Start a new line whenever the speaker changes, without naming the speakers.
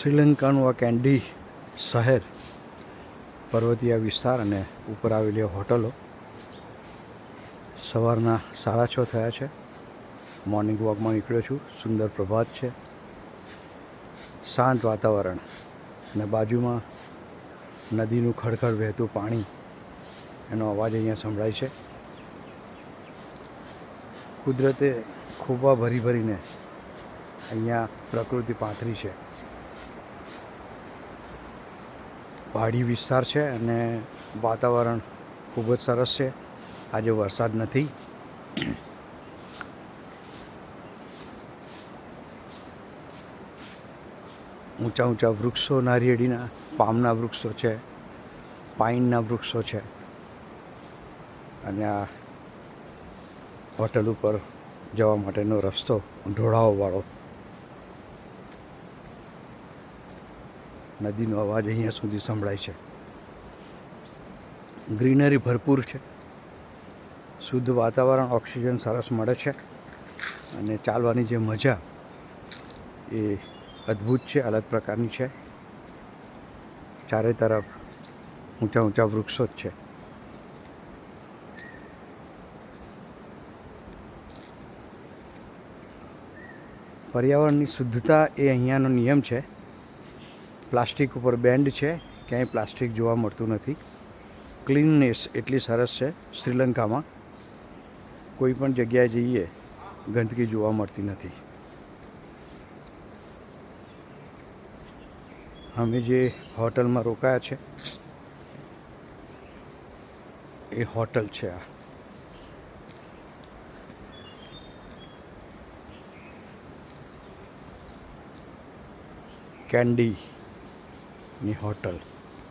શ્રીલંકાનું આ કેન્ડી શહેર, પર્વતીય વિસ્તાર અને ઉપર આવેલી હોટલો. સવારના 6:30 થયા છે. મોર્નિંગ વોકમાં નીકળ્યો છું. સુંદર પ્રભાત છે, શાંત વાતાવરણ અને બાજુમાં નદીનું ખડખડ વહેતું પાણી, એનો અવાજ અહીંયા સંભળાય છે. કુદરતે ખૂબા ભરીને અહીંયા પ્રકૃતિ પાથરી છે. પહાડી વિસ્તાર છે અને વાતાવરણ ખૂબ જ સરસ છે. આજે વરસાદ નથી. ઊંચા વૃક્ષો, નારિયેળીના પામના વૃક્ષો છે, પાઇનના વૃક્ષો છે અને આ હોટલ ઉપર જવા માટેનો રસ્તો ઢોળાવવાળો. નદીનો અવાજ અહીંયા સુધી સંભળાય છે. ગ્રીનરી ભરપૂર છે, શુદ્ધ વાતાવરણ, ઓક્સિજન સરસ મળે છે અને ચાલવાની જે મજા એ અદ્ભુત છે, અલગ પ્રકારની છે. ચારે તરફ ઊંચા વૃક્ષો જ છે. પર્યાવરણની શુદ્ધતા એ અહીંયાનો નિયમ છે. પ્લાસ્ટિક ઉપર બેન્ડ છે, ક્યાંય પ્લાસ્ટિક જોવા મળતું નથી. ક્લીનનેસ એટલી સરસ છે શ્રીલંકામાં. કોઈ પણ જગ્યાએ જઈએ ગંદકી જોવા મળતી નથી. અમે જે હોટલમાં રોકાયા છે એ હોટલ છે આ. કેન્ડીની હોટલ.